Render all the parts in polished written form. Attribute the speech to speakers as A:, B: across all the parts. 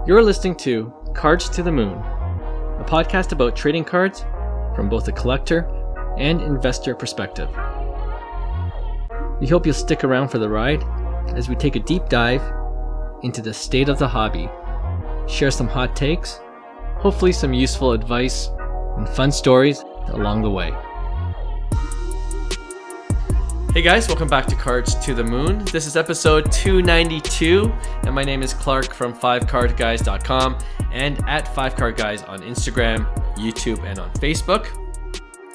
A: You're listening to Cards to the Moon, a podcast about trading cards from both a collector and investor perspective. We hope you'll stick around for the ride as we take a deep dive into the state of the hobby, share some hot takes, hopefully some useful advice, and fun stories along the way. Hey guys, welcome back to Cards to the Moon. This is episode 292, and my name is Clark from 5cardguys.com and at 5cardguys on Instagram, YouTube, and on Facebook.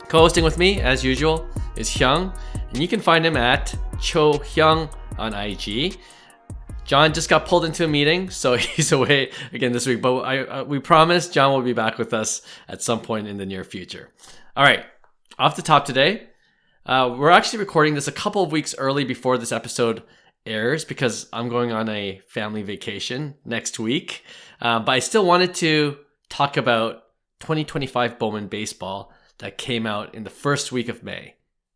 A: Co-hosting with me, as usual, is Hyung, and you can find him at Cho Hyung on IG. John just got pulled into a meeting, so he's away again this week, but we promise John will be back with us at some point in the near future. All right, off the top today, we're actually recording this a couple of weeks early before this episode airs because I'm going on a family vacation next week. But I still wanted to talk about 2025 Bowman Baseball that came out in the first week of May,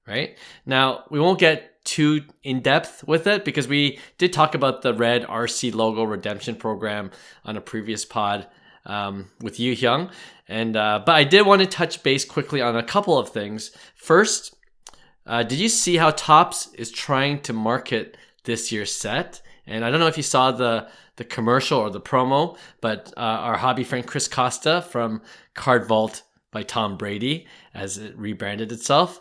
A: right? Now, we won't get too in-depth with it because we did talk about the red RC logo redemption program on a previous pod with you, Hyung. But I did want to touch base quickly on a couple of things. First, did you see how Topps is trying to market this year's set? And I don't know if you saw the commercial or the promo, but our hobby friend Chris Costa from Card Vault by Tom Brady, as it rebranded itself,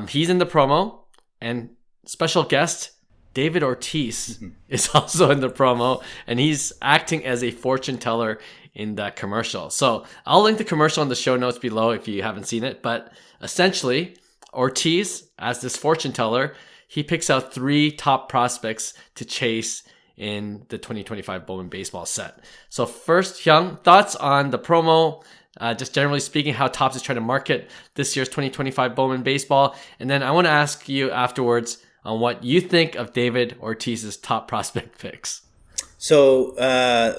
A: he's in the promo, and special guest David Ortiz is also in the promo, and he's acting as a fortune teller in that commercial. So I'll link the commercial in the show notes below if you haven't seen it, but essentially Ortiz, as this fortune teller, he picks out 3 top prospects to chase in the 2025 Bowman Baseball set. So first, Hyung, thoughts on the promo, just generally speaking, how Topps is trying to market this year's 2025 Bowman Baseball. And then I want to ask you afterwards on what you think of David Ortiz's top prospect picks.
B: So,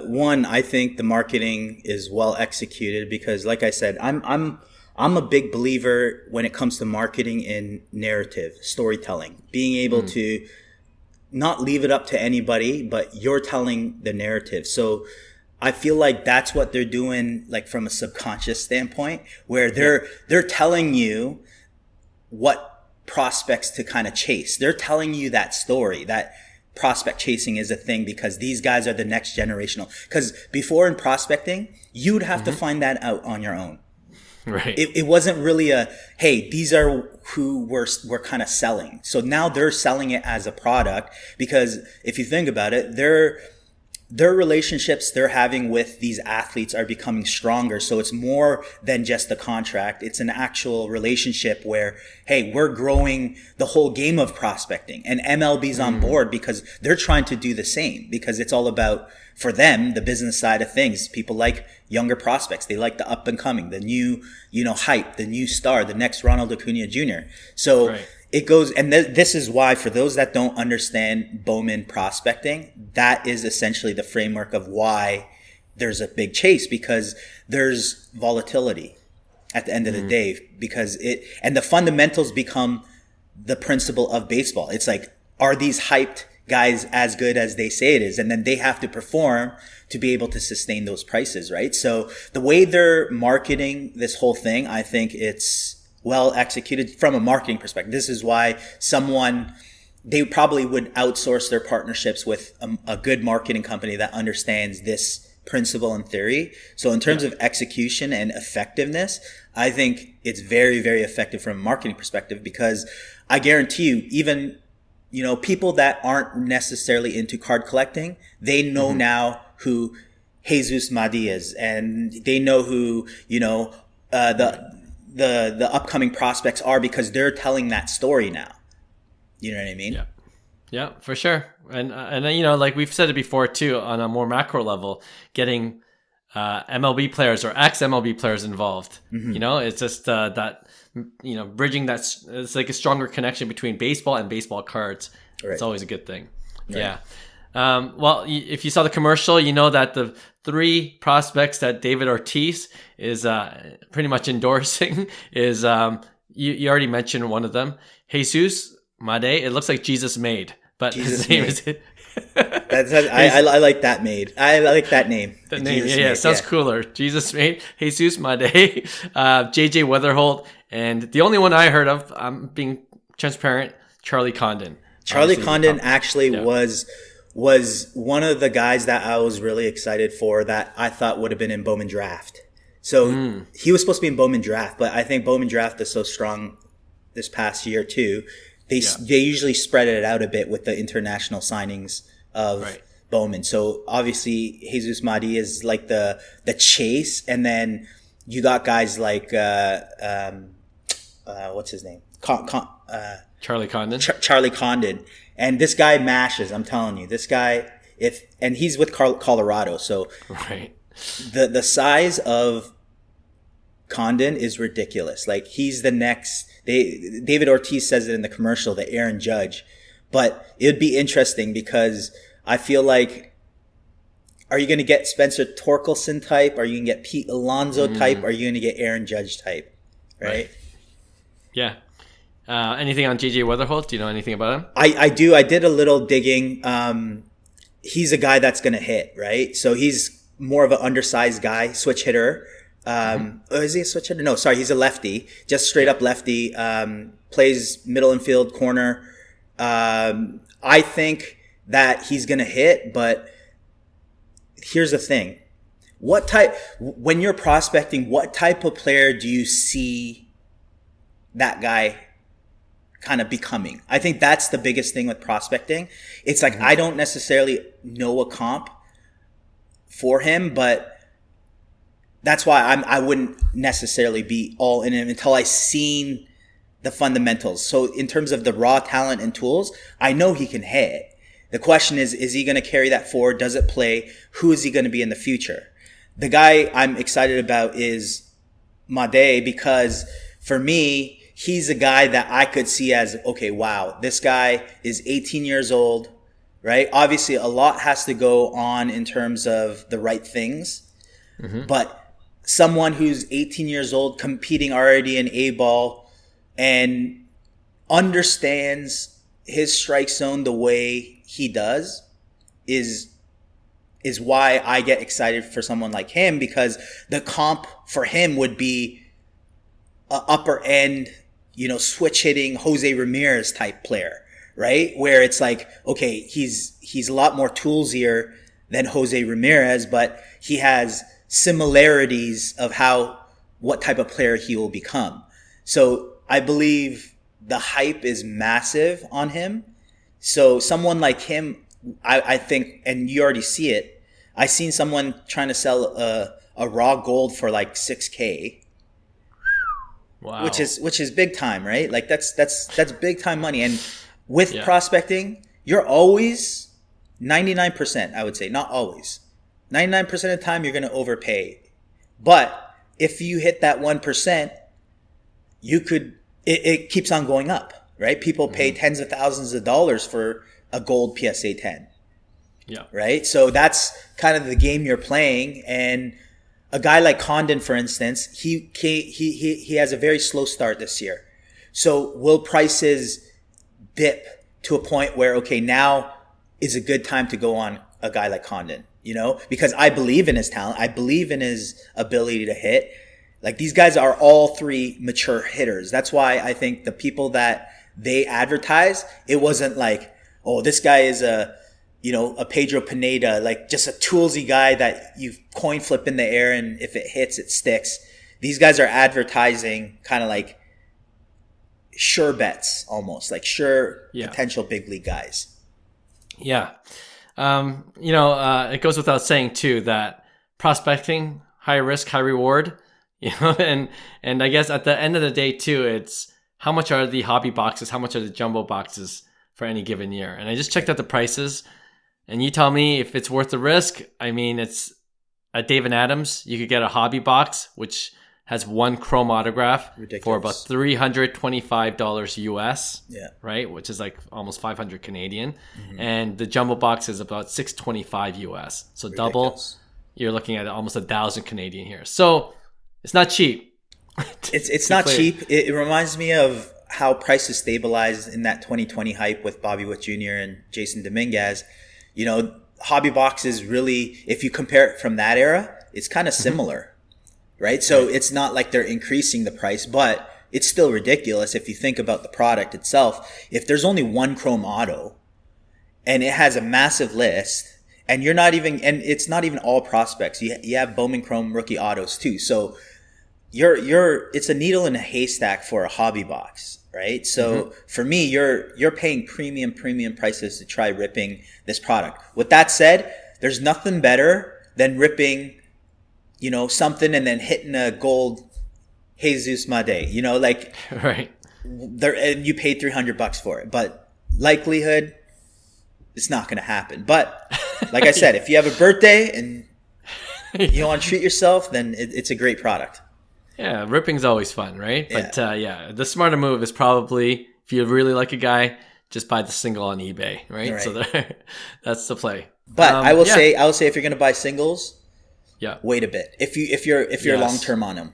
B: one, I think the marketing is well executed because, like I said, I'm a big believer when it comes to marketing in narrative, storytelling, being able to not leave it up to anybody, but you're telling the narrative. So I feel like that's what they're doing, like from a subconscious standpoint, where they're telling you what prospects to kind of chase. They're telling you that story, that prospect chasing is a thing because these guys are the next generational. Because before in prospecting, you'd have to find that out on your own.
A: Right.
B: It wasn't really hey, these are who we're kind of selling. So now they're selling it as a product because if you think about it, their relationships they're having with these athletes are becoming stronger. So it's more than just a contract. It's an actual relationship where, hey, we're growing the whole game of prospecting, and MLB's on board because they're trying to do the same because it's all about, for them, the business side of things. People like younger prospects. They like the up and coming, the new, hype, the new star, the next Ronald Acuna Jr. So it goes, and this is why, for those that don't understand Bowman prospecting, that is essentially the framework of why there's a big chase, because there's volatility at the end of the day, because and the fundamentals become the principle of baseball. It's like, are these hyped guys as good as they say it is? And then they have to perform to be able to sustain those prices, right? So the way they're marketing this whole thing, I think it's well executed from a marketing perspective. This is why they probably would outsource their partnerships with a good marketing company that understands this principle and theory. So in terms of execution and effectiveness, I think it's very, very effective from a marketing perspective, because I guarantee you, even people that aren't necessarily into card collecting, they know now who Jesus Madi is, and they know who, the upcoming prospects are, because they're telling that story now. You know what I mean?
A: Yeah, for sure. And like we've said it before too, on a more macro level, getting MLB players or ex-MLB players involved. It's just that, bridging it's like a stronger connection between baseball and baseball cards. Right. It's always a good thing. Right. Yeah. Well, if you saw the commercial, you know that the 3 prospects that David Ortiz is pretty much endorsing is, you already mentioned one of them, Jesus Made. It looks like Jesus Made, but
B: Jesus
A: his name
B: Made.
A: is
B: I like that made. I like that name.
A: the name. Yeah, sounds cooler. Jesus Made, Jesus Made, JJ Weatherholt, and the only one I heard of, I'm being transparent, Charlie Condon.
B: Charlie Condon actually was one of the guys that I was really excited for that I thought would have been in Bowman Draft. So he was supposed to be in Bowman Draft, but I think Bowman Draft is so strong this past year too. They usually spread it out a bit with the international signings of Bowman. So obviously Jesus Mahdi is like the chase, and then you got guys like what's his name?
A: Charlie Condon.
B: Charlie Condon. And this guy mashes, I'm telling you. This guy, and he's with Colorado, so the size of Condon is ridiculous. Like, he's the next, David Ortiz says it in the commercial, the Aaron Judge. But it would be interesting because I feel like, are you going to get Spencer Torkelson type? Are you going to get Pete Alonso type? Are you going to get Aaron Judge type? Right?
A: Yeah. Anything on JJ Weatherholt? Do you know anything about him?
B: I do. I did a little digging. He's a guy that's going to hit, right? So he's more of an undersized guy, switch hitter. Is he a switch hitter? No, sorry. He's a lefty, just straight up lefty. Plays middle infield, corner. I think that he's going to hit, but here's the thing. When you're prospecting, what type of player do you see that guy kind of becoming? I think that's the biggest thing with prospecting. It's like, I don't necessarily know a comp for him, but that's why I wouldn't necessarily be all in him until I seen the fundamentals. So in terms of the raw talent and tools, I know he can hit. The question is he going to carry that forward? Does it play? Who is he going to be in the future? The guy I'm excited about is Made, because for me, he's a guy that I could see as, okay, wow, this guy is 18 years old, right? Obviously, a lot has to go on in terms of the right things, but someone who's 18 years old, competing already in A-ball, and understands his strike zone the way he does is why I get excited for someone like him, because the comp for him would be a upper end, switch hitting Jose Ramirez type player, right? Where it's like, okay, he's a lot more toolsier than Jose Ramirez, but he has similarities of what type of player he will become. So I believe the hype is massive on him. So someone like him, I think, and you already see it, I seen someone trying to sell a raw gold for like $6,000.
A: Wow.
B: Which is big time, right? Like that's big time money. And with prospecting, you're always 99%, I would say, not always. 99% of the time you're going to overpay. But if you hit that 1%, it keeps on going up, right? People pay tens of thousands of dollars for a gold PSA 10.
A: Yeah. Right?
B: So that's kind of the game you're playing. And a guy like Condon, for instance, he has a very slow start this year. So will prices dip to a point where, okay, now is a good time to go on a guy like Condon, because I believe in his talent. I believe in his ability to hit. Like, these guys are all three mature hitters. That's why I think the people that they advertise, it wasn't like, oh, this guy is a Pedro Pineda, like just a toolsy guy that you coin flip in the air, and if it hits, it sticks. These guys are advertising kind of like sure bets, almost like potential big league guys.
A: Yeah. It goes without saying too that prospecting, high risk, high reward, and I guess at the end of the day too, it's how much are the hobby boxes, how much are the jumbo boxes for any given year. And I just checked out the prices, and you tell me if it's worth the risk. I mean, it's at Dave & Adams, you could get a hobby box, which has one chrome autograph for about $325 US, right? Which is like almost 500 Canadian. And the jumbo box is about $625 US. So double, you're looking at almost 1,000 Canadian here. So it's not cheap.
B: It's not cheap. It reminds me of how prices stabilized in that 2020 hype with Bobby Witt Jr. and Jason Dominguez, hobby boxes really, if you compare it from that era, it's kind of similar, right? So it's not like they're increasing the price, but it's still ridiculous if you think about the product itself. If there's only one Chrome Auto and it has a massive list, and it's not even all prospects. You have Bowman Chrome rookie autos too. So it's a needle in a haystack for a hobby box, right? So for me, you're paying premium prices to try ripping this product. With that said, there's nothing better than ripping, something and then hitting a gold Jesus Made,
A: right.
B: And you paid $300 for it, but likelihood, it's not going to happen. But like I said, if you have a birthday and you want to treat yourself, then it's a great product.
A: Yeah, ripping's always fun, right?
B: Yeah.
A: But the smarter move is probably, if you really like a guy, just buy the single on eBay, right? So that's the play.
B: But I will say if you're going to buy singles, wait a bit. If you're long term on them.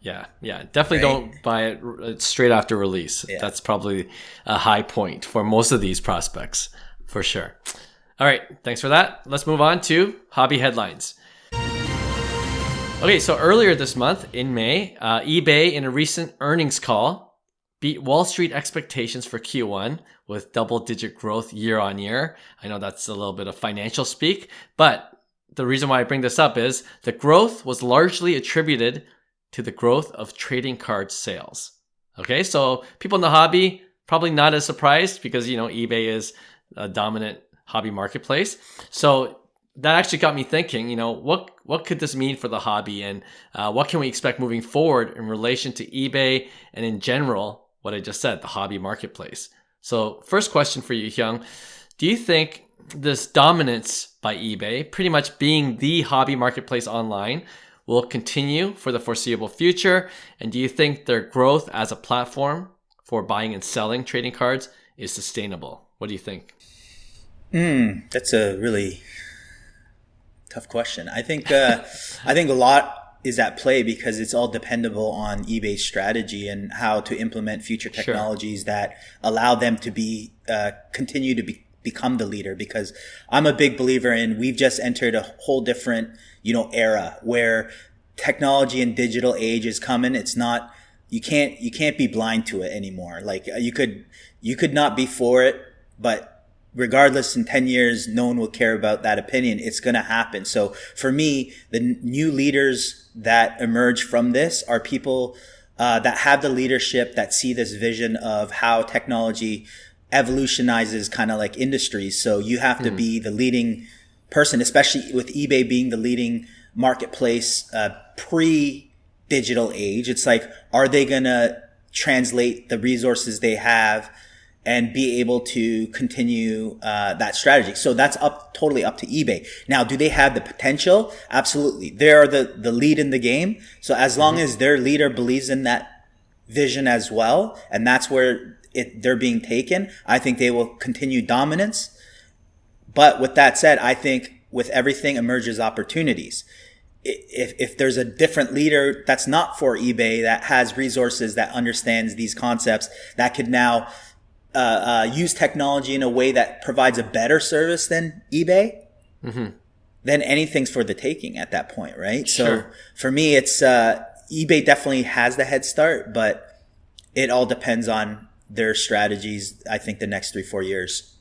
A: Yeah. Definitely don't buy it straight after release. Yeah. That's probably a high point for most of these prospects, for sure. All right, thanks for that. Let's move on to hobby headlines. Okay, so earlier this month in May, eBay in a recent earnings call beat Wall Street expectations for Q1 with double-digit growth year on year. I know that's a little bit of financial speak, but the reason why I bring this up is the growth was largely attributed to the growth of trading card sales. Okay, so people in the hobby probably not as surprised because, eBay is a dominant hobby marketplace. So that actually got me thinking, what could this mean for the hobby, and what can we expect moving forward in relation to eBay and in general, what I just said, the hobby marketplace. So first question for you, Hyung, do you think this dominance by eBay, pretty much being the hobby marketplace online, will continue for the foreseeable future? And do you think their growth as a platform for buying and selling trading cards is sustainable? What do you think?
B: That's a really tough question. I think a lot is at play because it's all dependable on eBay's strategy and how to implement future technologies that allow them to continue to become the leader. Because I'm a big believer in, we've just entered a whole different era where technology and digital age is coming. It's not, you can't be blind to it anymore. Like you could not be for it, but regardless, in 10 years, no one will care about that opinion. It's going to happen. So for me, the new leaders that emerge from this are people that have the leadership, that see this vision of how technology evolutionizes kind of like industries. So you have to be the leading person, especially with eBay being the leading marketplace pre-digital age. It's like, are they going to translate the resources they have and be able to continue that strategy? So that's totally up to eBay. Now, do they have the potential? Absolutely. They are the lead in the game. So as long as their leader believes in that vision as well, and that's where they're being taken, I think they will continue dominance. But with that said, I think with everything emerges opportunities. If there's a different leader that's not for eBay, that has resources, that understands these concepts, that could now use technology in a way that provides a better service than eBay, then anything's for the taking at that point, right?
A: Sure.
B: So for me, it's eBay definitely has the head start, but it all depends on their strategies, I think, the next 3-4 years.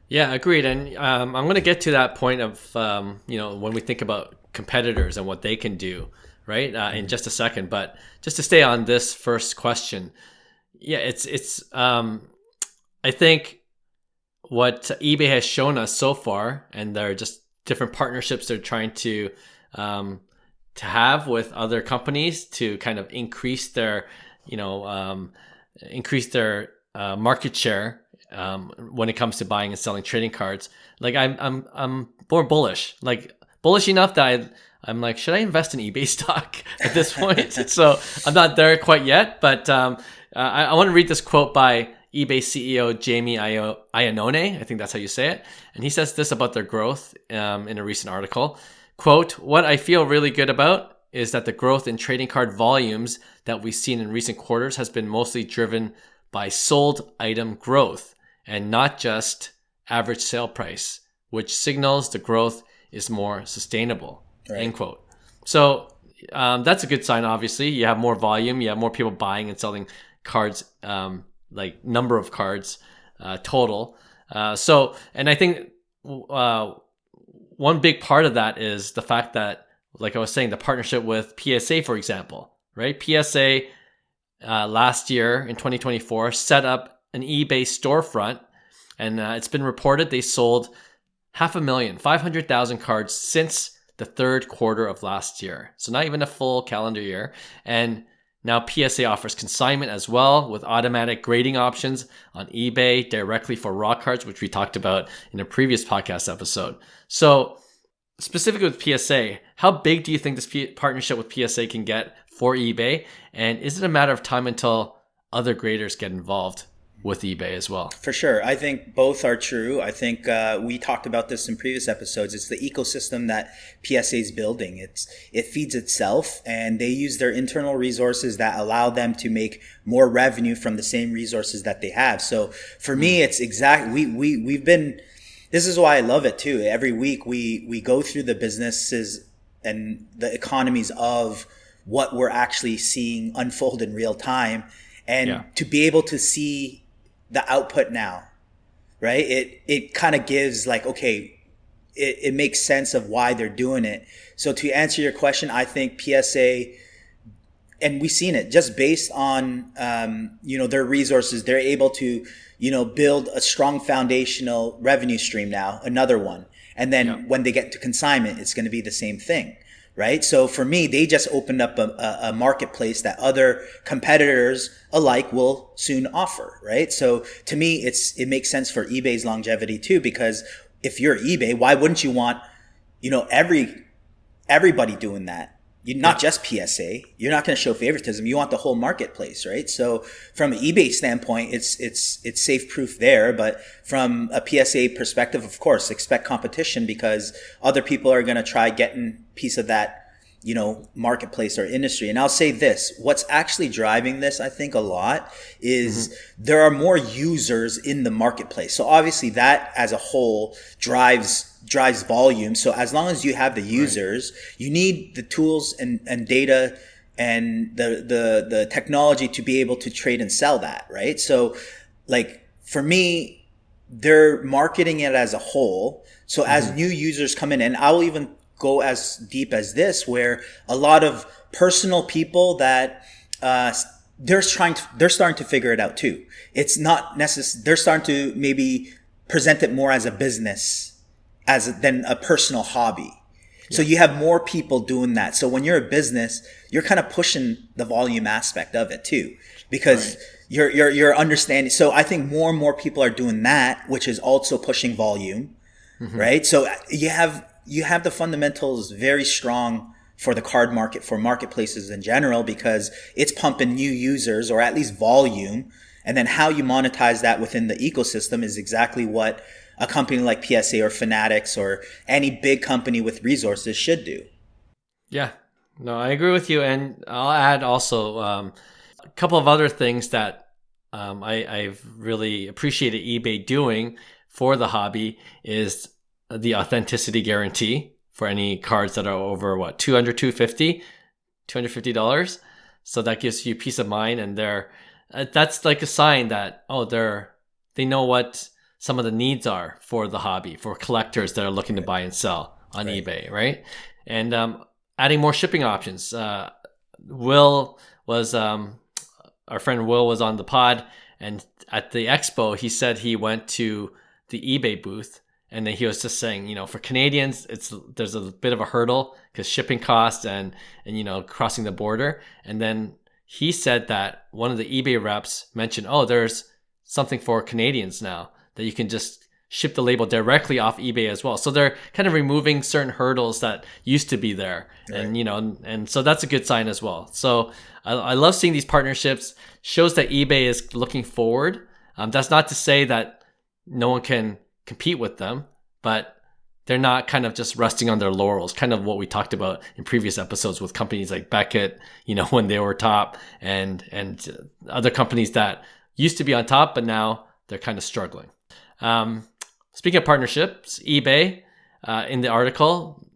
A: Yeah, agreed. And I'm going to get to that point of, when we think about competitors and what they can do, right, in just a second. But just to stay on this first question, it's I think what eBay has shown us so far, and they're just different partnerships they're trying to have with other companies to kind of increase their market share when it comes to buying and selling trading cards. Like I'm more bullish enough that I'm like, should I invest in eBay stock at this point? So I'm not there quite yet, but I want to read this quote by eBay CEO Jamie Iannone. I think that's how you say it. And he says this about their growth in a recent article. Quote, "What I feel really good about is that the growth in trading card volumes that we've seen in recent quarters has been mostly driven by sold item growth and not just average sale price, which signals the growth is more sustainable, end quote. So that's a good sign, obviously. You have more volume, you have more people buying and selling cards, like number of cards total. And I think one big part of that is the fact that, like I was saying, the partnership with PSA, for example, right? PSA last year in 2024 set up an eBay storefront, and it's been reported they sold 500,000 cards since the third quarter of last year. So not even a full calendar year. And now PSA offers consignment as well with automatic grading options on eBay directly for raw cards, which we talked about in a previous podcast episode. So specifically with PSA, how big do you think this partnership with PSA can get for eBay? And is it a matter of time until other graders get involved with eBay as well?
B: For sure. I think both are true. I think we talked about this in previous episodes. It's the ecosystem that PSA is building. It feeds itself, and they use their internal resources that allow them to make more revenue from the same resources that they have. So for me, it's we've been, this is why I love it too. Every week we go through the businesses and the economies of what we're actually seeing unfold in real time, and to be able to see the output now, right? It kind of gives like, okay, it makes sense of why they're doing it. So to answer your question, I think PSA, and we've seen it just based on, their resources, they're able to, build a strong foundational revenue stream now, another one. And then when they get to consignment, it's going to be the same thing. Right. So for me, they just opened up a marketplace that other competitors alike will soon offer. Right. So to me, it makes sense for eBay's longevity too, because if you're eBay, why wouldn't you want, everybody doing that? Not just PSA. You're not going to show favoritism. You want the whole marketplace, right? So from an eBay standpoint, it's safe proof there. But from a PSA perspective, of course, expect competition because other people are going to try getting a piece of that, marketplace or industry. And I'll say this, what's actually driving this, I think a lot is there are more users in the marketplace. So obviously that as a whole drives volume. So as long as you have the users, you need the tools and data and the technology to be able to trade and sell that, right? So like for me, they're marketing it as a whole. So as new users come in, and I will even go as deep as this, where a lot of personal people that they're starting to figure it out too. It's not necessary. They're starting to maybe present it more as a business than a personal hobby. Yeah. So you have more people doing that. So when you're a business, you're kind of pushing the volume aspect of it too, because you're understanding. So I think more and more people are doing that, which is also pushing volume, right? So you have the fundamentals very strong for the card market, for marketplaces in general, because it's pumping new users or at least volume. And then how you monetize that within the ecosystem is exactly what a company like PSA or Fanatics or any big company with resources should do.
A: Yeah, no, I agree with you. And I'll add also a couple of other things that I've really appreciated eBay doing for the hobby is the authenticity guarantee for any cards that are over $250. So that gives you peace of mind, and that's like a sign that they know what some of the needs are for the hobby, for collectors that are looking to buy and sell on eBay, right? And adding more shipping options. Our friend Will was on the pod, and at the expo, he said he went to the eBay booth, and then he was just saying, for Canadians, there's a bit of a hurdle because shipping costs and crossing the border. And then he said that one of the eBay reps mentioned, there's something for Canadians now, that you can just ship the label directly off eBay as well. So they're kind of removing certain hurdles that used to be there. Right. And so that's a good sign as well. So I love seeing these partnerships. Shows that eBay is looking forward. That's not to say that no one can compete with them, but they're not kind of just resting on their laurels, kind of what we talked about in previous episodes with companies like Beckett, when they were top, and other companies that used to be on top, but now they're kind of struggling. Speaking of partnerships, eBay in the article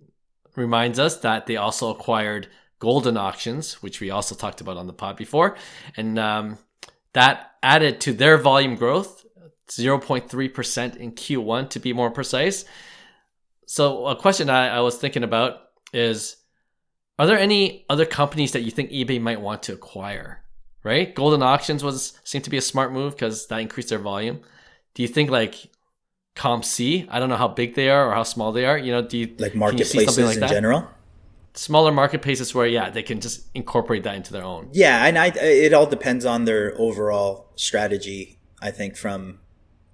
A: reminds us that they also acquired Golden Auctions, which we also talked about on the pod before, and that added to their volume growth, 0.3% in Q1 to be more precise. So a question I was thinking about is, are there any other companies that you think eBay might want to acquire? Right? Golden Auctions seemed to be a smart move because that increased their volume. Do you think like ComC, I don't know how big they are or how small they are, do you
B: like marketplaces like in that? General?
A: Smaller marketplaces where, they can just incorporate that into their own.
B: Yeah, and it all depends on their overall strategy, I think, from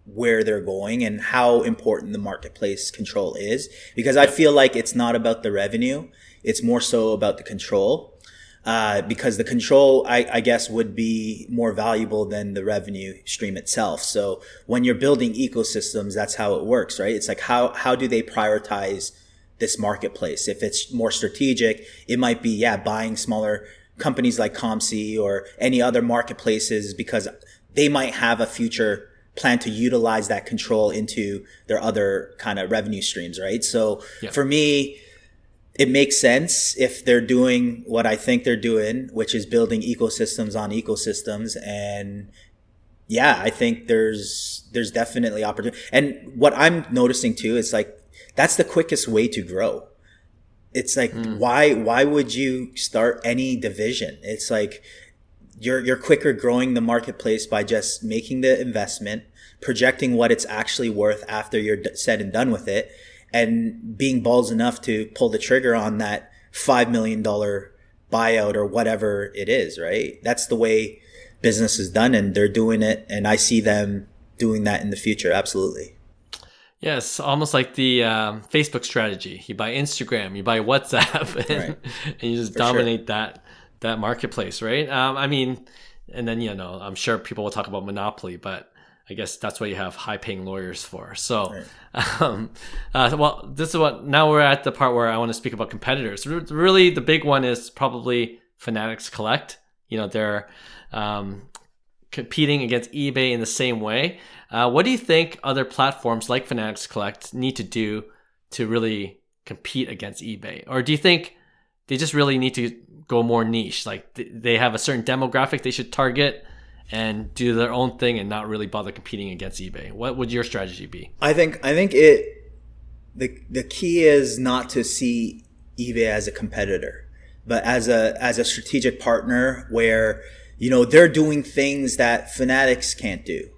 B: where they're going and how important the marketplace control is. Because I feel like it's not about the revenue. It's more so about the control. Because the control, I guess, would be more valuable than the revenue stream itself. So when you're building ecosystems, that's how it works, right? It's like, how do they prioritize this marketplace? If it's more strategic, it might be, buying smaller companies like ComC or any other marketplaces, because they might have a future plan to utilize that control into their other kind of revenue streams, right? So for me, it makes sense if they're doing what I think they're doing, which is building ecosystems on ecosystems. And I think there's definitely opportunity. And what I'm noticing too is like, that's the quickest way to grow. It's like, why would you start any division? It's like, you're quicker growing the marketplace by just making the investment, projecting what it's actually worth after you're said and done with it, and being balls enough to pull the trigger on that $5 million buyout or whatever it is, right? That's the way business is done, and they're doing it, and I see them doing that in the future. Absolutely.
A: Yes, almost like the Facebook strategy. You buy Instagram, you buy WhatsApp, and you just dominate that marketplace, right? And then, I'm sure people will talk about monopoly, but I guess that's what you have high-paying lawyers for. So, this is now we're at the part where I want to speak about competitors. Really, the big one is probably Fanatics Collect. They're competing against eBay in the same way. What do you think other platforms like Fanatics Collect need to do to really compete against eBay? Or do you think they just really need to go more niche? Like they have a certain demographic they should target and do their own thing and not really bother competing against eBay? What would your strategy be?
B: I think the key is not to see eBay as a competitor, but as a strategic partner where, they're doing things that Fanatics can't do.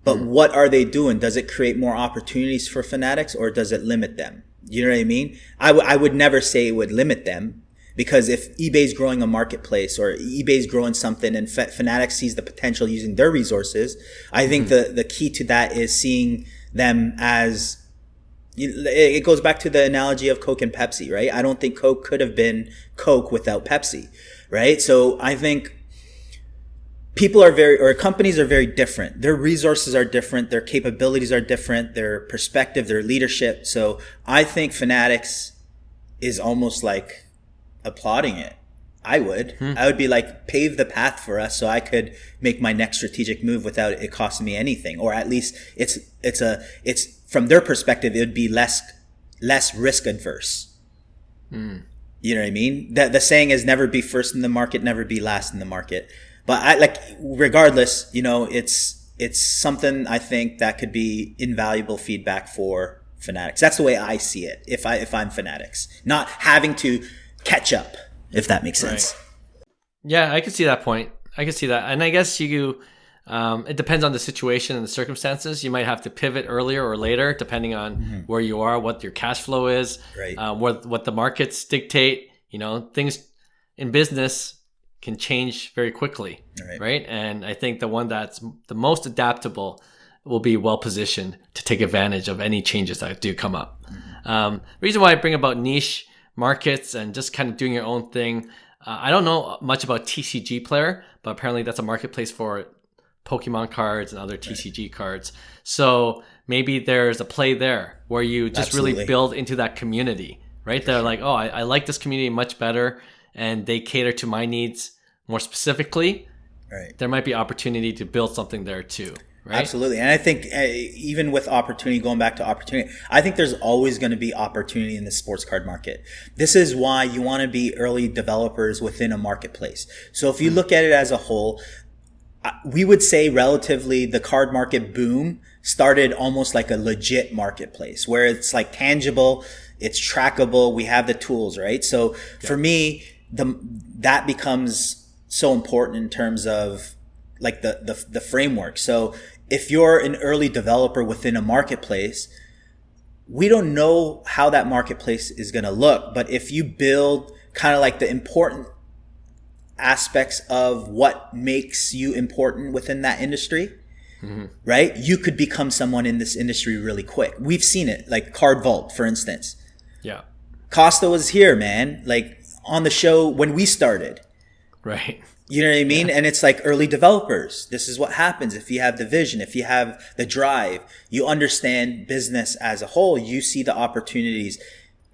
B: But what are they doing? Does it create more opportunities for Fanatics, or does it limit them? You know what I mean? I would never say it would limit them, because if eBay's growing a marketplace or eBay's growing something and Fanatics sees the potential using their resources, I think the key to that is seeing them as, it goes back to the analogy of Coke and Pepsi, right? I don't think Coke could have been Coke without Pepsi, right? So I think companies are very different. Their resources are different. Their capabilities are different. Their perspective, their leadership. So I think Fanatics is almost like applauding it. I would be like, pave the path for us so I could make my next strategic move without it costing me anything. Or at least it's from their perspective, it would be less risk adverse. You know what I mean? The saying is never be first in the market, never be last in the market. But regardless, it's something I think that could be invaluable feedback for Fanatics. That's the way I see it. If I'm Fanatics, not having to catch up, if that makes sense.
A: Right. Yeah, I can see that point. I can see that, and I guess it depends on the situation and the circumstances. You might have to pivot earlier or later, depending on where you are, what your cash flow is,
B: right.
A: What the markets dictate. Things in business can change very quickly, right? And I think the one that's the most adaptable will be well positioned to take advantage of any changes that do come up. The reason why I bring about niche markets and just kind of doing your own thing, I don't know much about TCG Player, but apparently that's a marketplace for Pokemon cards and other TCG cards. So maybe there's a play there where you just
B: Absolutely.
A: really build into that community, right? They're like, oh, I like this community much better, and they cater to my needs more specifically.
B: Right.
A: There might be opportunity to build something there too, right?
B: Absolutely. And I think even with opportunity, going back to opportunity, I think there's always going to be opportunity in the sports card market. This is why you want to be early developers within a marketplace. So if you look at it as a whole, we would say relatively the card market boom started almost like a legit marketplace where it's like tangible, it's trackable, we have the tools, right? So for me, that becomes so important in terms of like the framework. So if you're an early developer within a marketplace, we don't know how that marketplace is going to look, but if you build kind of like the important aspects of what makes you important within that industry, right? You could become someone in this industry really quick. We've seen it, like Card Vault, for instance.
A: Yeah.
B: Costa was here, man, like on the show when we started.
A: Right.
B: You know what I mean? Yeah. And it's like early developers. This is what happens if you have the vision, if you have the drive, you understand business as a whole, you see the opportunities.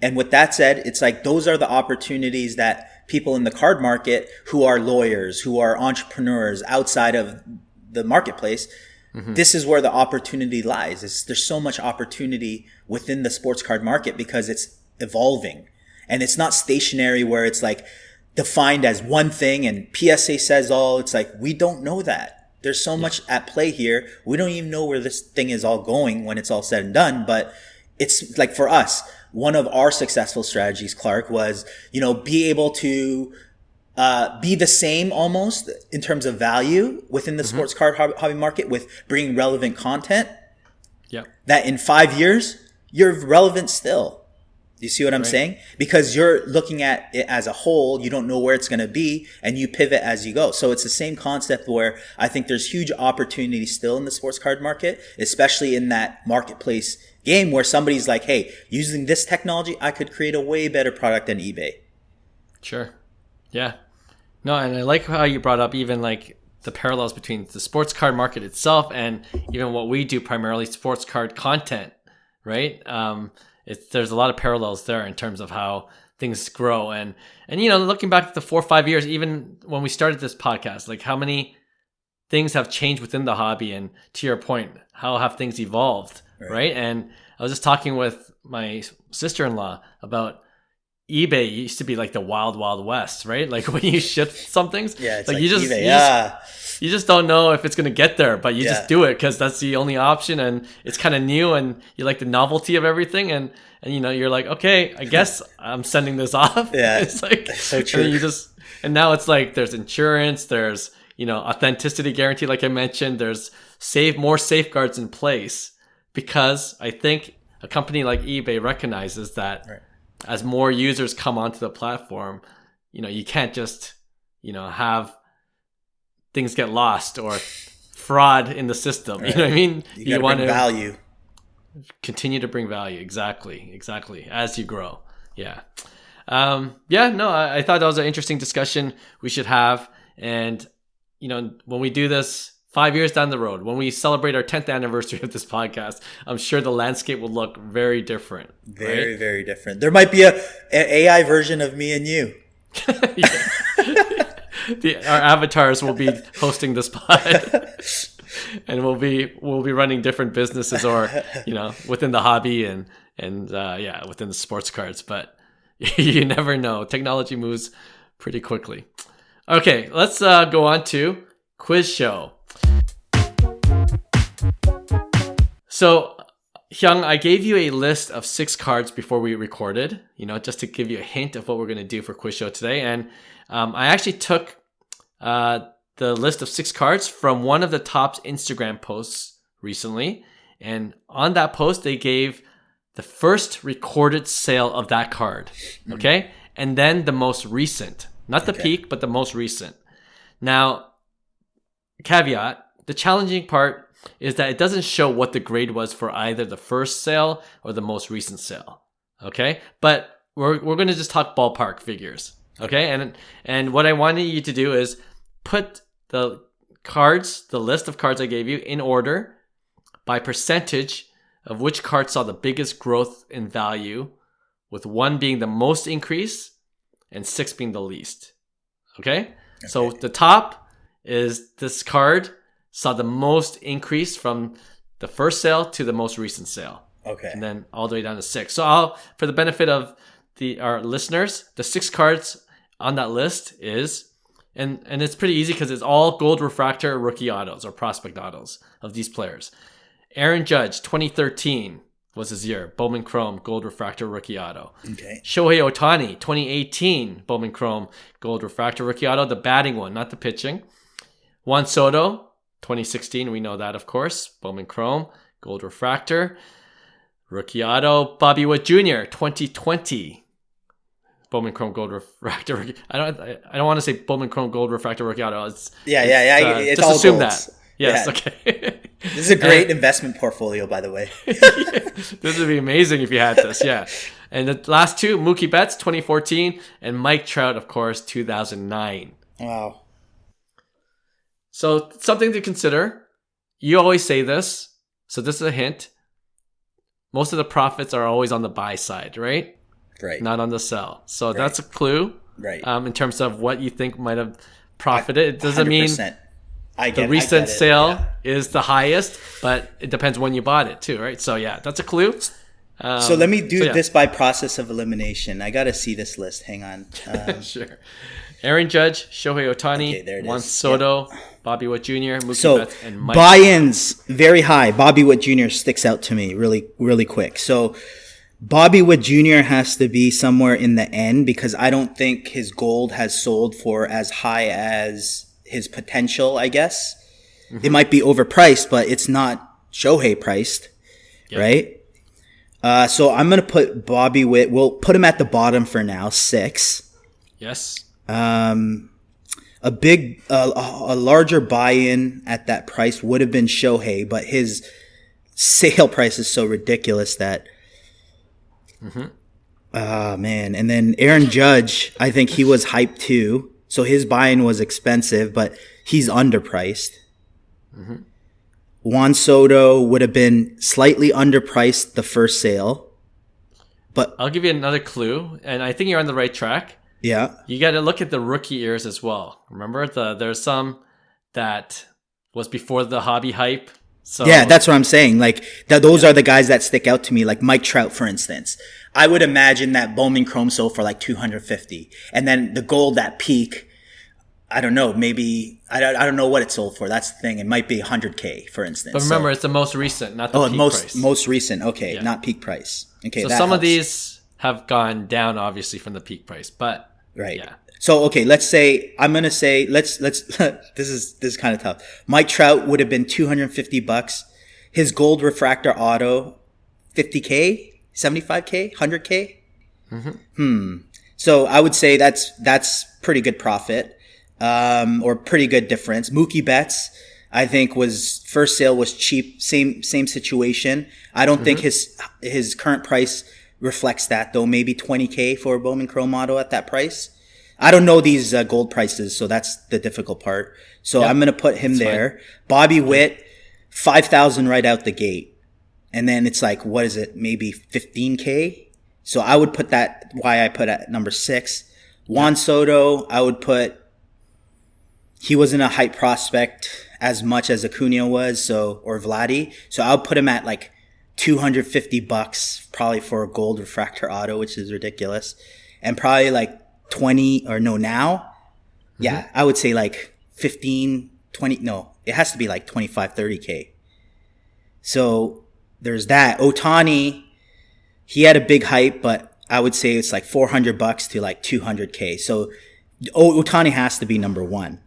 B: And with that said, it's like those are the opportunities that people in the card market who are lawyers, who are entrepreneurs outside of the marketplace, this is where the opportunity lies. There's so much opportunity within the sports card market because it's evolving. And it's not stationary where it's like defined as one thing and PSA says all. It's like, we don't know that. There's so much at play here. We don't even know where this thing is all going when it's all said and done. But it's like for us, one of our successful strategies, Clark, was, be able to be the same almost in terms of value within the sports card hobby market with bringing relevant content. Yeah. That in 5 years, you're relevant still. Do you see what I'm saying? Because you're looking at it as a whole, you don't know where it's going to be, and you pivot as you go. So it's the same concept where I think there's huge opportunity still in the sports card market, especially in that marketplace game where somebody's like, hey, using this technology, I could create a way better product than eBay.
A: Sure. Yeah. No, and I like how you brought up even like the parallels between the sports card market itself and even what we do, primarily sports card content, right? There's a lot of parallels there in terms of how things grow. And looking back at the 4 or 5 years, even when we started this podcast, like how many things have changed within the hobby, and to your point, how have things evolved, right? And I was just talking with my sister-in-law about eBay used to be like the wild, wild west, right? Like when you ship some things,
B: it's
A: like you just don't know if it's going to get there, but you just do it because that's the only option, and it's kind of new, and you like the novelty of everything, and you're like, okay, I guess I'm sending this off. It's like so true. And now it's like there's insurance, there's authenticity guarantee, like I mentioned, there's more safeguards in place because I think a company like eBay recognizes that. Right. As more users come onto the platform, you can't just, have things get lost or fraud in the system. Right. You know what I mean?
B: You want to value.
A: Continue to bring value. Exactly. As you grow. Yeah. I thought that was an interesting discussion we should have. And, when we do this 5 years down the road, when we celebrate our 10th anniversary of this podcast, I'm sure the landscape will look very different.
B: Very, very different. There might be an AI version of me and you.
A: Our avatars will be hosting this pod, and we'll be running different businesses, or within the hobby and within the sports cards. But you never know. Technology moves pretty quickly. Okay, let's go on to quiz show. So, Hyung, I gave you a list of 6 cards before we recorded, just to give you a hint of what we're going to do for quiz show today. And I actually took the list of 6 cards from one of the top Instagram posts recently. And on that post, they gave the first recorded sale of that card. Okay. And then the most recent, not the peak, but the most recent. Now, caveat, the challenging part is that it doesn't show what the grade was for either the first sale or the most recent sale. Okay? But we're going to just talk ballpark figures. Okay? And what I wanted you to do is put the list of cards I gave you in order by percentage of which card saw the biggest growth in value, with 1 being the most increase and 6 being the least. Okay? So the top is this card saw the most increase from the first sale to the most recent sale.
B: Okay.
A: And then all the way down to 6. So for the benefit of our listeners, the 6 cards on that list is, and it's pretty easy because it's all gold refractor rookie autos or prospect autos of these players. Aaron Judge, 2013 was his year. Bowman Chrome, gold refractor rookie auto.
B: Okay.
A: Shohei Ohtani, 2018, Bowman Chrome, gold refractor rookie auto. The batting one, not the pitching. Juan Soto, 2016, we know that, of course. Bowman Chrome, gold refractor rookie auto. Bobby Witt Jr., 2020. Bowman Chrome Gold Refractor rookie. I don't want to say Bowman Chrome Gold Refractor rookie auto. It's
B: It's
A: just
B: all
A: assume
B: golds.
A: that. Yes,
B: Yeah.
A: okay.
B: This is a great investment portfolio, by the way.
A: This would be amazing if you had this, yeah. And the last 2, Mookie Betts, 2014, and Mike Trout, of course, 2009.
B: Wow.
A: So something to consider. You always say this, so this is a hint. Most of the profits are always on the buy side, right?
B: Right.
A: Not on the sell. So that's a clue.
B: Right.
A: In terms of what you think might have profited. It doesn't mean
B: 100%.
A: the recent sale is the highest, but it depends when you bought it too, right? So yeah, that's a clue.
B: So let me do this by process of elimination. I got to see this list. Hang on.
A: Sure. Aaron Judge, Shohei Ohtani, Juan Soto, Bobby Witt Jr., Mookie Betts, and Mike.
B: Buy-ins very high. Bobby Witt Jr. sticks out to me really, really quick. So Bobby Witt Jr. has to be somewhere in the end because I don't think his gold has sold for as high as his potential, I guess. Mm-hmm. It might be overpriced, but it's not Shohei priced, right? So I'm going to put Bobby Witt. We'll put him at the bottom for now, 6.
A: Yes.
B: A larger buy-in at that price would have been Shohei, but his sale price is so ridiculous that. Man. And then Aaron Judge, I think he was hyped too. So his buy-in was expensive, but he's underpriced. Juan Soto would have been slightly underpriced the first sale. But
A: I'll give you another clue, and I think you're on the right track.
B: Yeah.
A: You got to look at the rookie years as well. Remember, there's some that was before the hobby hype. So
B: yeah, that's what I'm saying. Like those are the guys that stick out to me. Like Mike Trout, for instance. I would imagine that Bowman Chrome sold for like 250, and then the gold at peak. I don't know. Maybe I don't know what it sold for. That's the thing. It might be 100K, for instance.
A: But remember, it's the most recent, not the peak price.
B: Most recent. Okay, not peak price. Okay,
A: so
B: that
A: some
B: helps.
A: of these have gone down, obviously, from the peak price, but
B: right.
A: Yeah.
B: So okay, let's say let's this is kind of tough. Mike Trout would have been $250. His gold refractor auto, 50K, 75K, 100K. So I would say that's pretty good profit, or pretty good difference. Mookie Betts, I think first sale was cheap. Same situation. I don't think his current price reflects that though. Maybe 20K for a Bowman Chrome auto at that price. I don't know these gold prices, so that's the difficult part. So I'm gonna put him there. Fine. Bobby Witt, 5,000 right out the gate, and then it's like, what is it? Maybe 15K. So I would put that. Why I put at number 6. Juan Soto, I would put. He wasn't a hype prospect as much as Acuna was, or Vladdy. So I'll put him at like $250 probably for a gold refractor auto, which is ridiculous, and probably like 20 or no now. Yeah, I would say like 15, 20. No, it has to be like 25, 30K. So there's that. Ohtani, he had a big hype, but I would say it's like $400 to like 200K. So Ohtani has to be number 1.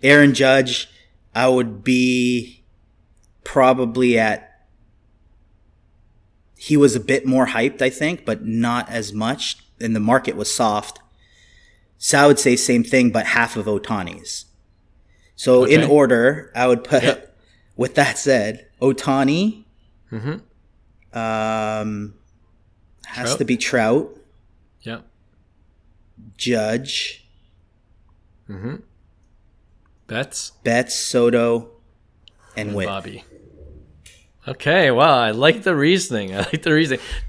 B: Aaron Judge, I would be probably at, he was a bit more hyped, I think, but not as much. And the market was soft. So I would say same thing, but half of Ohtani's. So in order, I would put, with that said, Ohtani, has to be Trout.
A: Yeah.
B: Judge.
A: Betts,
B: Soto, and Witt.
A: Bobby. Okay, wow, I like the reasoning.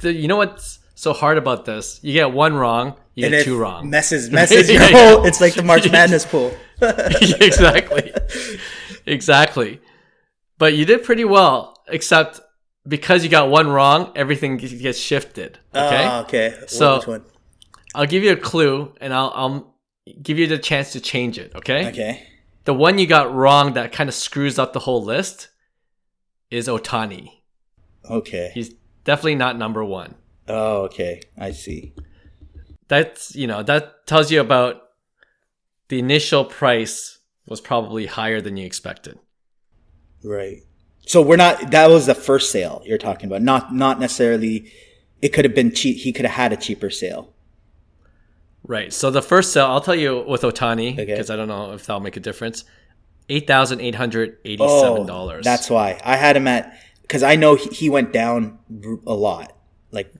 A: You know what's so hard about this? You get one wrong, you get two wrong.
B: Messes your whole. It's like the March Madness pool.
A: Exactly. But you did pretty well, except because you got one wrong, everything gets shifted. Okay.
B: Okay.
A: So
B: which one?
A: I'll give you a clue, and I'll give you the chance to change it. Okay.
B: Okay.
A: The one you got wrong that kind of screws up the whole list is Ohtani.
B: Okay.
A: He's definitely not number one.
B: Oh, okay. I see.
A: That tells you about the initial price was probably higher than you expected.
B: Right. So that was the first sale you're talking about. Not necessarily, it could have been cheap. He could have had a cheaper sale.
A: Right. So the first sale, I'll tell you with Ohtani, because I don't know if that'll make a difference. $8,887.
B: Oh, that's why I had him because I know he went down a lot. Like,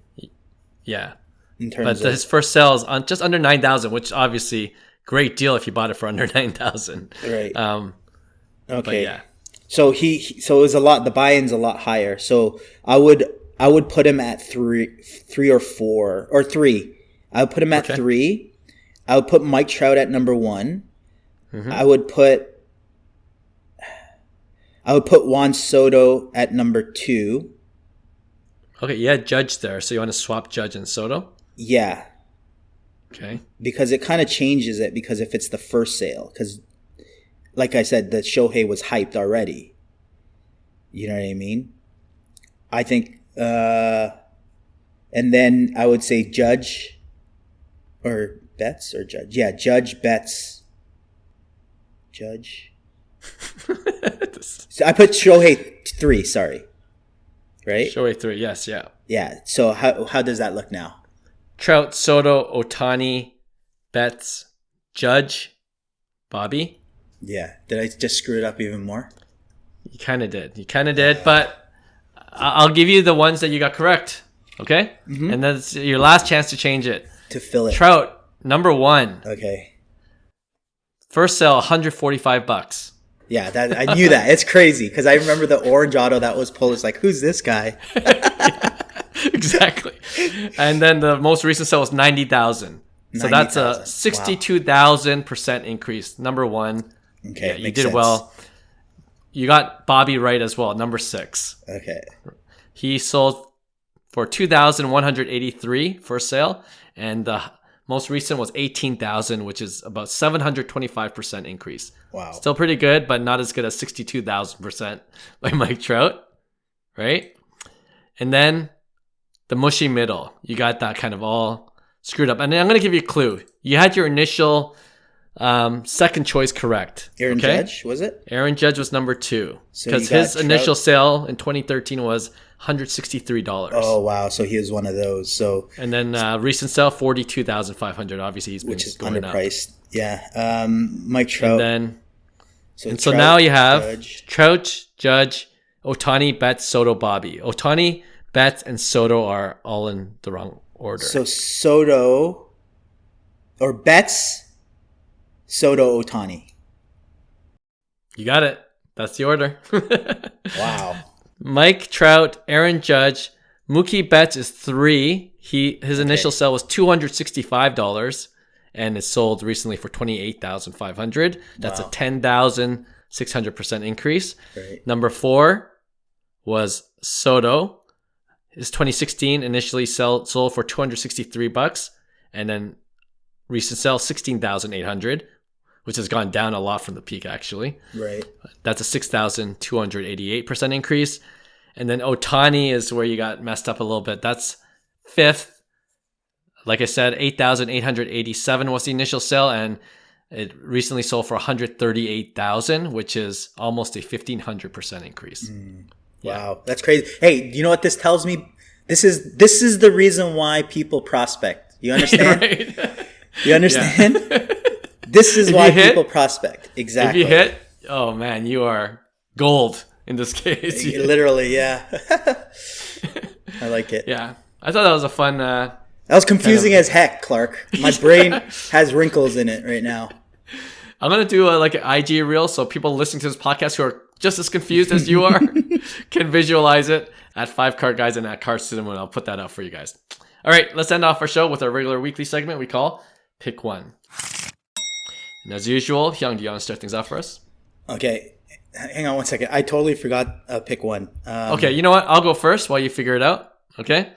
A: yeah.
B: In terms
A: his first sale is on just under 9,000, which obviously great deal if you bought it for under 9,000.
B: Right.
A: Okay. Yeah.
B: So so it was a lot. The buy-in's a lot higher. So I would put him at three or four or three. I would put him at 3. I would put Mike Trout at number 1. Mm-hmm. I would put Juan Soto at number 2.
A: Okay, you had Judge there, so you want to swap Judge and Soto?
B: Yeah.
A: Okay.
B: Because it kind of changes it, because if it's the first sale, because like I said, the Shohei was hyped already. You know what I mean? I think, and then I would say Judge or Betts or Judge. Yeah, Judge, Betts, Judge. So I put Shohei 3, sorry. Right?
A: Shohei 3, yes, yeah.
B: Yeah, so how does that look now?
A: Trout, Soto, Ohtani, Betts, Judge, Bobby.
B: Yeah. Did I just screw it up even more?
A: You kind of did. But I'll give you the ones that you got correct. Okay? Mm-hmm. And that's your last chance to change it.
B: To fill it.
A: Trout, number 1.
B: Okay.
A: First sale, $145.
B: Yeah, I knew that. It's crazy because I remember the orange auto that was pulled. It's like, who's this guy?
A: Yeah, exactly. And then the most recent sale was $90,000. So that's a 62,000% increase. Number 1.
B: Okay,
A: yeah, you did well. You got Bobby right as well. Number 6.
B: Okay.
A: He sold for $2,183 for sale, and the most recent was $18,000, which is about 725% increase.
B: Wow.
A: Still pretty good, but not as good as 62,000% by Mike Trout, right? And then the mushy middle. You got that kind of all screwed up. And then I'm going to give you a clue. You had your initial second choice correct.
B: Aaron Judge, was it?
A: Aaron Judge was number 2. Because his initial sale in 2013 was $163.
B: Oh, wow. So he was one of those. So
A: and then recent sale, $42,500. Obviously, he's been
B: which is
A: going
B: underpriced.
A: Up.
B: Yeah. Mike Trout.
A: So now you have Trout, Judge, Ohtani, Betts, Soto, Bobby. Ohtani, Betts, and Soto are all in the wrong order.
B: So Soto or Betts, Soto, Ohtani.
A: You got it. That's the order.
B: Wow.
A: Mike Trout, Aaron Judge, Mookie Betts is 3. His initial sale was $265 and it sold recently for $28,500. That's a 10,600% increase.
B: Right.
A: Number 4 was Soto. His 2016 initially sold for $263 and then recent sale $16,800, which has gone down a lot from the peak actually.
B: Right.
A: That's a 6,288% increase. And then Ohtani is where you got messed up a little bit. That's 5th. Like I said, 8,887 was the initial sale, and it recently sold for 138,000, which is almost a 1,500% increase.
B: Wow, that's crazy. Hey, you know what this tells me? This is the reason why people prospect. You understand?
A: Right.
B: You understand? Yeah. This is why people prospect. Exactly.
A: If you hit, oh man, you are gold in this case.
B: Literally, yeah. I like it.
A: Yeah. I thought that was a fun...
B: that was confusing as heck, Clark. My brain has wrinkles in it right now.
A: I'm going to do like an IG reel, so people listening to this podcast who are just as confused as you are, can visualize it at 5Card Guys and at Cards to the Moon. I'll put that up for you guys. All right, let's end off our show with our regular weekly segment we call Pick One. And as usual, Hyung, do you want to start things off for us?
B: Okay. Hang on one second. I totally forgot pick one.
A: Okay, you know what? I'll go first while you figure it out. Okay?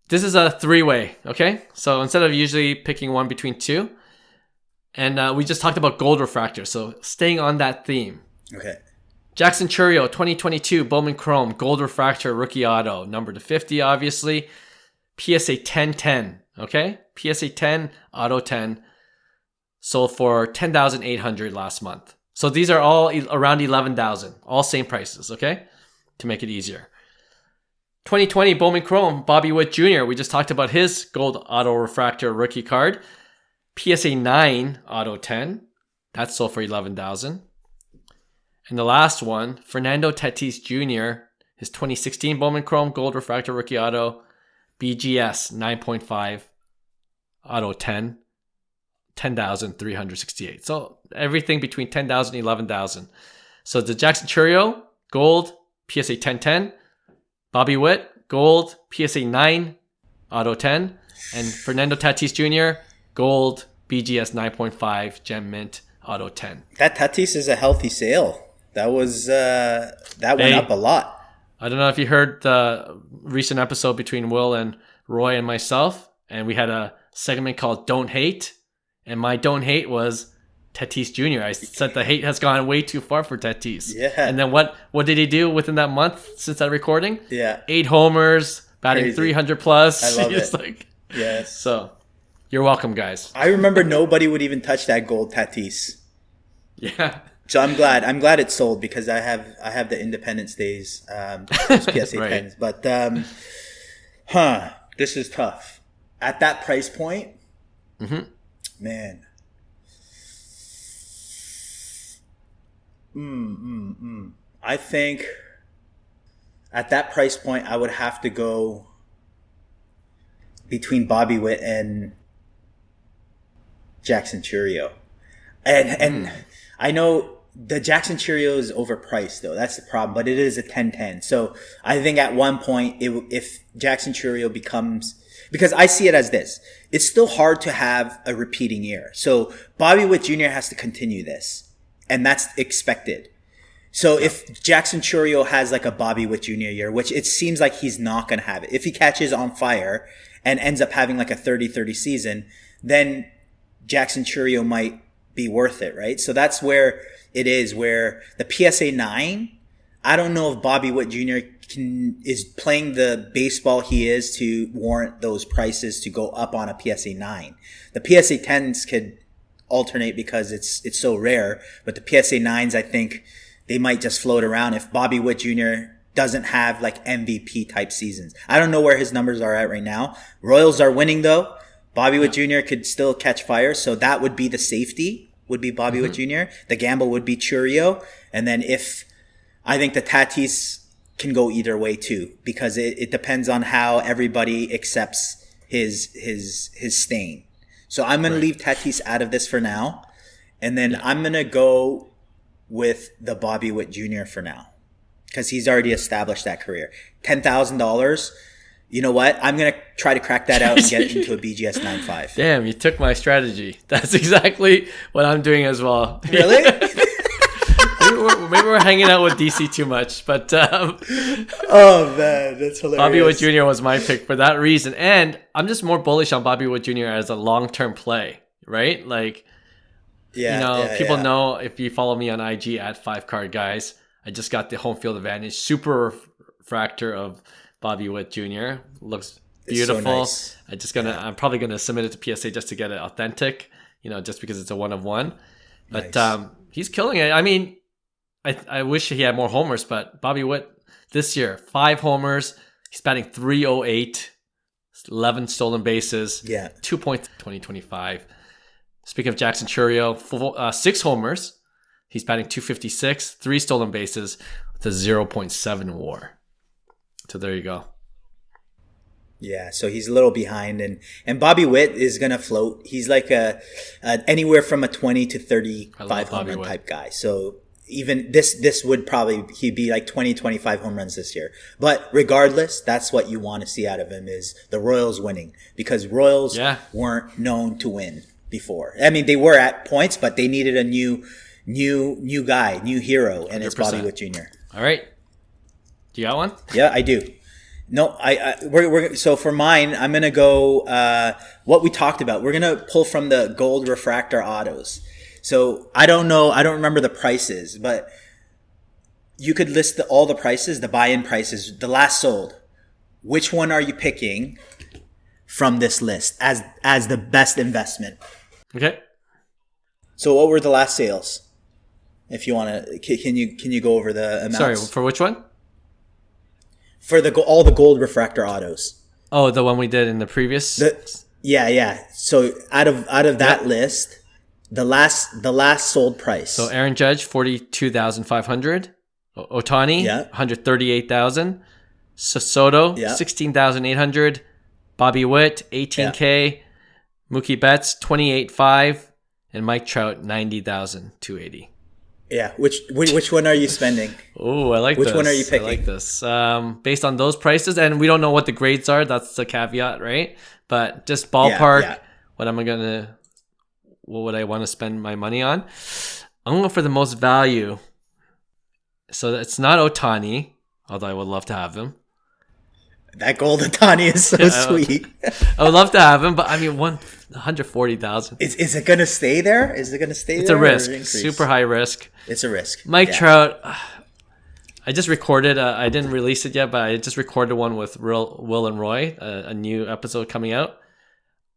A: This is a three-way. Okay? So instead of usually picking one between two, and we just talked about gold refractor. So staying on that theme.
B: Okay.
A: Jackson Chourio, 2022 Bowman Chrome, gold refractor rookie auto, number to 50, obviously. PSA 1010. Okay? PSA 10, auto 10. Sold for $10,800 last month. So these are all around $11,000, all same prices, okay? To make it easier. 2020 Bowman Chrome, Bobby Witt Jr. We just talked about his gold auto refractor rookie card. PSA 9 auto 10. That's sold for $11,000. And the last one, Fernando Tatis Jr., his 2016 Bowman Chrome gold refractor rookie auto, BGS 9.5 auto 10. 10,368. So everything between 10,000 and 11,000. So the Jackson Chourio, gold, PSA 1010. Bobby Witt, gold, PSA 9, auto 10. And Fernando Tatis Jr., gold, BGS 9.5, gem mint, auto 10.
B: That Tatis is a healthy sale. That was that went up a lot.
A: I don't know if you heard the recent episode between Will and Roy and myself, and we had a segment called Don't Hate. And my don't hate was Tatis Jr. I said the hate has gone way too far for Tatis.
B: Yeah.
A: And then what did he do within that month since that recording?
B: Yeah.
A: 8 homers, batting
B: Crazy.
A: 300 plus.
B: I love
A: It's
B: it.
A: like,
B: Yes.
A: so you're welcome, guys.
B: I remember nobody would even touch that gold Tatis.
A: Yeah.
B: So I'm glad it sold because I have the Independence Days those PSA
A: Right.
B: 10s. But this is tough. At that price point, man. I think at that price point, I would have to go between Bobby Witt and Jackson Chourio. And I know the Jackson Chourio is overpriced, though. That's the problem. But it is a 10-10. So I think at one point, if Jackson Chourio becomes... Because I see it as this. It's still hard to have a repeating year. So Bobby Witt Jr. has to continue this. And that's expected. So if Jackson Chourio has like a Bobby Witt Jr. year, which it seems like he's not going to have it. If he catches on fire and ends up having like a 30-30 season, then Jackson Chourio might be worth it, right? So that's where it is, where the PSA 9, I don't know if Bobby Witt Jr. is playing the baseball he is to warrant those prices to go up on a PSA 9. The PSA 10s could alternate because it's so rare, but the PSA 9s, I think they might just float around if Bobby Witt Jr. doesn't have like MVP type seasons. I don't know where his numbers are at right now. Royals are winning though. Bobby Witt Jr. could still catch fire, so that would be the safety, would be Bobby Witt Jr. The gamble would be Chourio. And then I think the Tatis can go either way too, because it depends on how everybody accepts his stain. So I'm going to leave Tatis out of this for now. And then I'm going to go with the Bobby Witt Jr. for now, because he's already established that career. $10,000. You know what? I'm going to try to crack that out and get it into a BGS 9.5.
A: Damn, you took my strategy. That's exactly what I'm doing as well.
B: Really?
A: Maybe we're hanging out with DC too much, but
B: oh man, that's hilarious.
A: Bobby Witt Jr. was my pick for that reason, and I'm just more bullish on Bobby Witt Jr. as a long-term play, right? Like, people know if you follow me on IG at 5Card Guys, I just got the home field advantage super refractor of Bobby Witt Jr. Looks beautiful.
B: So nice.
A: I'm probably gonna submit it to PSA just to get it authentic, just because it's a 1-of-1. But
B: Nice.
A: He's killing it. I mean, I wish he had more homers, but Bobby Witt this year, 5 homers. He's batting .308, 11 stolen bases, 2 points 2025. Speaking of Jackson Chourio, 6 homers. He's batting .256, 3 stolen bases with a 0.7 WAR. So there you go.
B: Yeah, so he's a little behind, and Bobby Witt is gonna float. He's like a anywhere from a 20 to 35 home run type guy. So even this would probably, he'd be like 20, 25 home runs this year. But regardless, that's what you want to see out of him, is the Royals winning, because Royals weren't known to win before. I mean, they were at points, but they needed a new guy, new hero, and 100%. It's Bobby Witt Jr.
A: All right. Do you got one?
B: Yeah, I do. No, so for mine, I'm going to go, what we talked about. We're going to pull from the gold refractor autos. So I don't remember the prices, but you could list all the prices, the buy-in prices, the last sold. Which one are you picking from this list as the best investment?
A: Okay.
B: So what were the last sales? If you want to, can you go over the amounts?
A: Sorry, for which one?
B: For all the gold refractor autos.
A: Oh, the one we did in the previous.
B: Yeah. So out of that list, the last sold price.
A: So Aaron Judge, 42,500. Ohtani, 138,000. Soto, 16,800. Bobby Witt, 18K. Mookie Betts, 28,500. And Mike Trout, 90,280.
B: Yeah, which one are you spending?
A: Oh, I like this.
B: Which one are you picking?
A: I like this. Based on those prices, and we don't know what the grades are. That's the caveat, right? But just ballpark, what would I want to spend my money on? I'm going for the most value. So it's not Ohtani, although I would love to have him.
B: That gold Ohtani is so sweet.
A: I would love to have him, but I mean, 140,000.
B: Is it going to stay there? Is it going to stay
A: it's
B: there?
A: It's a risk. Super high risk.
B: It's a risk.
A: Mike Trout, I just recorded, I didn't release it yet, but I just recorded one with Will and Roy, a new episode coming out.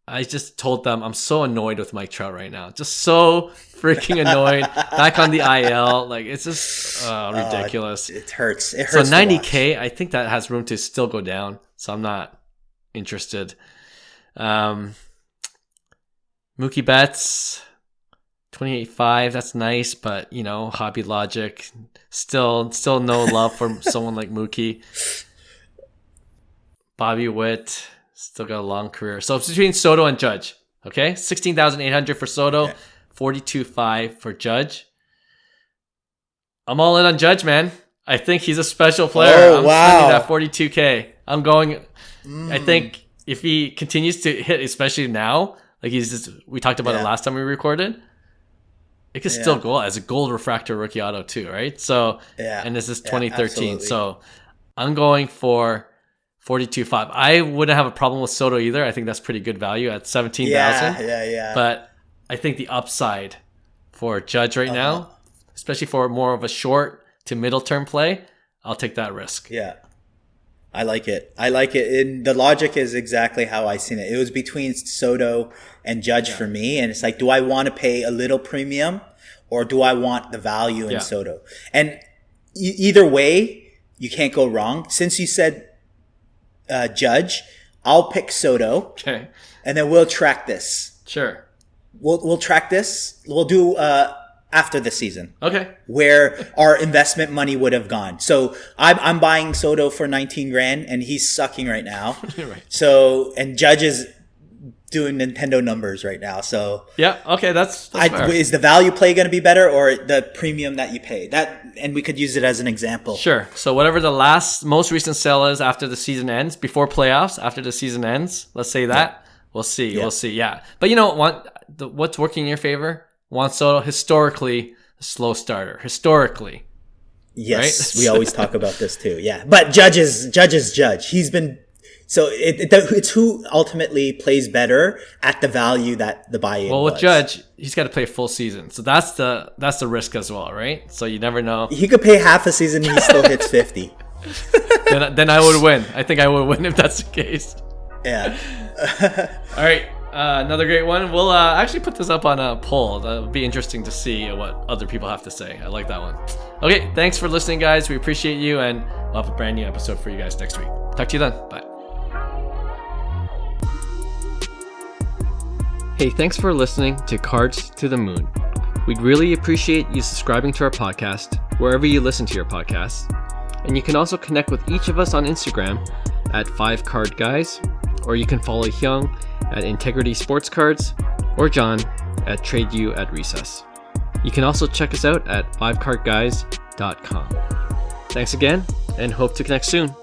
A: I just told them I'm so annoyed with Mike Trout right now. Just so freaking annoyed. Back on the IL. Like, it's just ridiculous.
B: It hurts. It
A: so
B: hurts.
A: 90K, I think that has room to still go down. So I'm not interested. Mookie Betts, 28.5. That's nice, but hobby logic. Still no love for someone like Mookie. Bobby Witt. Still got a long career. So it's between Soto and Judge. Okay? 16,800 for Soto, 42.5 for Judge. I'm all in on Judge, man. I think he's a special player. I'm spending that 42K. I'm going. I think if he continues to hit, especially now, like we talked about it last time we recorded, it could still go as a gold refractor rookie auto too, right? So, and this is 2013. So I'm going for 42.5. I wouldn't have a problem with Soto either. I think that's pretty good value at 17,000.
B: Yeah.
A: But I think the upside for Judge right now, especially for more of a short to middle term play, I'll take that risk.
B: Yeah. I like it. And the logic is exactly how I seen it. It was between Soto and Judge for me. And it's like, do I want to pay a little premium or do I want the value in Soto? And either way, you can't go wrong. Since you said Judge, I'll pick Soto.
A: Okay.
B: And then we'll track this.
A: Sure.
B: We'll track this. We'll do after the season.
A: Okay.
B: Where our investment money would have gone. So I'm buying Soto for 19 grand and he's sucking right now.
A: Right.
B: So, and Judge is doing Nintendo numbers right now. So
A: yeah, okay, that's fair.
B: Is the value play going to be better or the premium that you pay? And we could use it as an example.
A: Sure. So whatever the most recent sale is after the season ends, before playoffs, after the season ends, let's say that. We'll see. Yeah. We'll see. Yeah. But what's working in your favor? Juan Soto, historically, a slow starter. Historically.
B: Yes.
A: Right?
B: We always talk about this too. Yeah. But Judge is Judge. He's been, so it's who ultimately plays better at the value that the buy-in
A: Well, with
B: was.
A: Judge, he's got to play a full season. So that's the risk as well, right? So you never know.
B: He could pay half a season and he still hits 50.
A: Then I would win. I think I would win if that's the case.
B: Yeah.
A: All right. Another great one. We'll actually put this up on a poll. That'll be interesting to see what other people have to say. I like that one. Okay. Thanks for listening, guys. We appreciate you. And we'll have a brand new episode for you guys next week. Talk to you then. Bye. Hey, thanks for listening to Cards to the Moon. We'd really appreciate you subscribing to our podcast wherever you listen to your podcasts. And you can also connect with each of us on Instagram at 5cardguys, or you can follow Hyung at Integrity Sports Cards, or John at TradeU at Recess. You can also check us out at 5cartguys.com. Thanks again, and hope to connect soon.